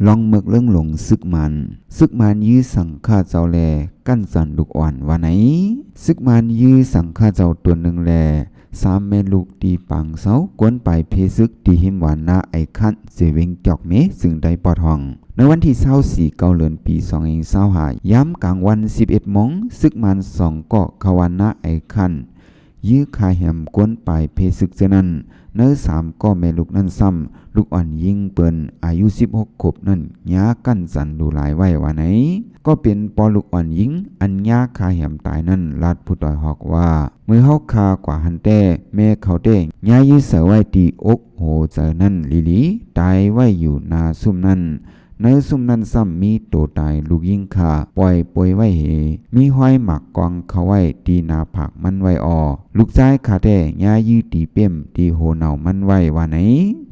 ลองเมึกเรื่องหลงซึกมันยื้อสังฆาเจ้าแลกั้นสันลูกอ่อนว่าไหนซึกมันยื้อสังฆาเจ้าตัวหนึ่งแล3แม่ลูกตีปังเสากวนไปเพซึกตีหิมหวานนาไอคันเสวิงจอกเมซึ่งได้ปอดห้องในวันที่24เดือนปี2025ย้ำกลางวัน11 โมงซึกมัน2เกาะขวานนาไอคันยื้อคาแหมกวนไปเพซึกเจนั้นเนื้อ3ก็แม่ลูกนั่นซ้ำลูกอ่อนยิงเปิ้นอายุ16 ขวบนั่นย้ากั้นสันดูหลายไว้ว่าไหนก็เป็นปอลูกอ่อนยิงอันย้าคาแหมตายนั่นลาดผู้ต่อยหอกว่ามือเฮาคากว่าหันแต่แม่เขาเด้ย้ายื้อเสไว้ตีอกโหเจอนั่นลีตายไว้อยู่นาซุ่มนั่นเนื้อซุ่มนั้นซ้ำมีโตตายลูกยิงขาปล่อยป่วยไว้เหมีห้อยหมักกองเขาไว้ตีนาผักมันไว้ออลูกชายขาแต่ย้ายื้อตีเปี่ยมตีโหเหนามันไว้ว่าไหน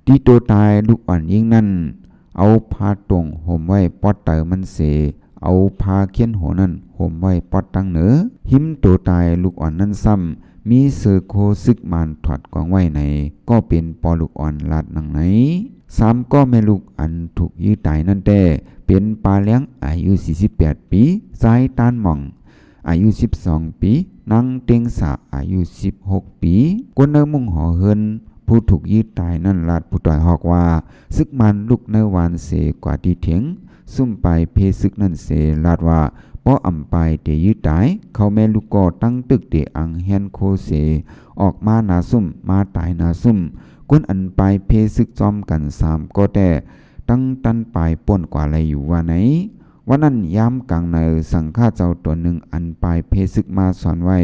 ตีโตตายลูกอ่อนยิงนั่นเอาผ้าตรงห่มไว้ปอดเตอมันเสเอาผ้าเขียนหัวนั่นห่มไว้ปอดตั้งเหนือหิมโตตายลูกอ่อนนั่นซ้ำมีเสือโคซึกมันถอดกองไว้ในก็เป็นปอลูกอ่อนลาดหนังไหน3ก็แม่ลูกอันถูกยื้อตายนั่นแต่เป็นปลาเลี้ยงอายุ48 ปีสายตานหม่องอายุ12 ปีนางเต็งสาอายุ16 ปีกวนเนมุ่งหอเฮินผู้ถูกยื้อตายนั่นลาดผู้ต่อยหอกว่าซึกมันลูกในวานเสกว่าดีเถียงซุ่มไปเพซึกนั่นเสลาดว่าป้ออำไปเตยื้อตายเขาแม่ลูกก็ตั้งตึกเตอังแฮนโคเสออกมานาซุ่มมาตายนาซุ่มกวนอันไปเพซึกจอมกัน3ก็แต่ตั้งตันไปป่นกว่าอะไรอยู่ว่าไหนวันนั้นยามกลางในสังฆาเจ้าตัวหนึ่งอันไปเพซึกมาสอนไว้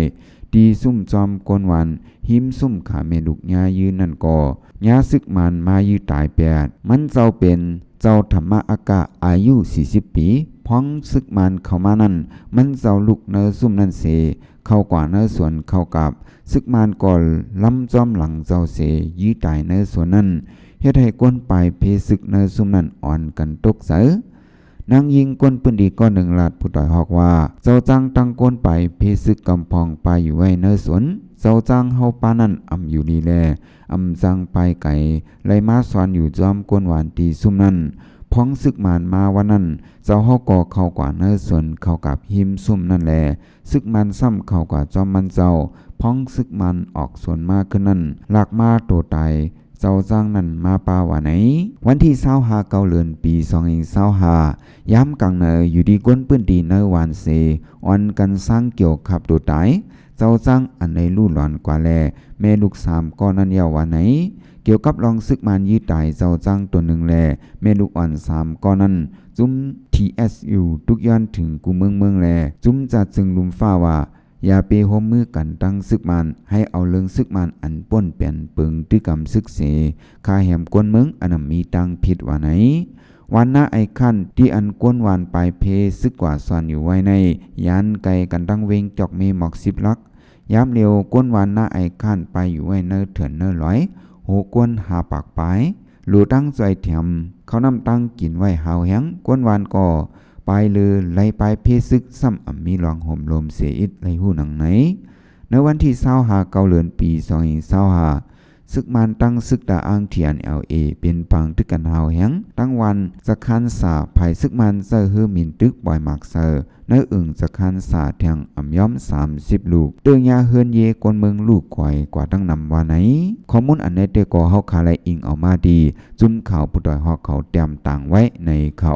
ตีซุ่มจอมกวนวันหิมซุ่มขาเมลูกญายืนนั่นก็ญาซึกมันมายืตาย8มันเจ้าเป็นเจ้าธรรมอากะอายุ40 ปีพ้องซึกมันเข้ามานั่นมันเจ้าลูกเนอซุ่มนั่นเสเข้ากว่าเนอส่วนเข้ากับซึกมันก่อนล้ำจอมหลังเจ้าเสยืตายเนอส่วนนั้นเฮ็ดให้กวนไปเพซึกเนอซุ่มนั่นอ่อนกันตกเสนางยิงก้นปืนดีก้อนหนึ่งลาดผู้ต่อยหอกว่าเจ้าจังตั้งก้นไปเพซึกกำพองไปอยู่ไว้เนอสวนเจ้าจังเฮาปานั่นอำอยู่ดีแลอำจังไปไก่ไลมาสอนอยู่จอมก้นหวานตีซุ่มนั่นพ้องซึกมานมาวันนั้นเจ้าเฮาก่อเข้ากว่าเนอสวนเข้ากับหิมซุ่มนั่นแลซึกมันซ้ำเข้ากว่าจอมมันเจ้าพ้องซึกมันออกสวนมาขึ้นนั่นหลักมาโตตายเจ้าจ้างนั่นมาป่าว่าไหนวันที่25เดือนปี2025ย้ำกลางเนออยู่ดีก้นปื้นดีเนอวานเซอ่อนกันสร้างเกี่ยวขับตัวตายเจ้าจ้างอันในลู่หลอนกว่าแลแม่ลูก3ก้อนนั้นยาวว่าไหนเกี่ยวกับลองซึกมันยืดตายเจ้าจ้างตัวหนึ่งแลแม่ลูกอ่อน3ก้อนนั้นจุ้ม TSU ทุกย้อนถึงกูเมืองแลจุ้มจัดจึงลุมฟ้าว่าอย่าไปโฮมมือกันตั้งซึกมันให้เอาเรื่องซึกมันอันป้นเปลี่ยนปึงที่กำซึกเสคาแหมกวนเมืองอันมีตังผิดว่าไหนวันหน้าไอคันที่อันกวนวันไปเพซึกกว่าสอนอยู่ไว้ในยันไกกันตั้งเวงจอกเมหมอก10 ลักย้ำเร็วกวนวันหน้าไอคันไปอยู่ไว้เนอเถื่อนเนอร้อยโหกวนหาปากไปหลูตั้งใจแถมเขานำตั้งกินไว้หาวแหงกวนวันก็ไปเลยไล่ไปเพซึกซ้ำมีหลองห่มลมเสียอิดไล่หูหนังไหนในวันที่25เดือนปี2025ซึกมันตั้งซึกดาอ้างเทียน LA เป็นปังตึกกันหาวแหงตั้งวันจะคันสาภายซึกมันเซอร์ฮือมินตึกบ่อยมักเซอร์ในอึ่งจะคันสาแทงย่อม30 ลูกเตืองยาเฮือนเยกวนเมืองลูกข่อยกว่าตั้งนำว่าไหนข้อมูลอันในเตก็เฮาคาไลอิงเอามาดีจุ่มข่าวผู้ต่อยฮอกเขาเตรียมต่างไว้ในข่าว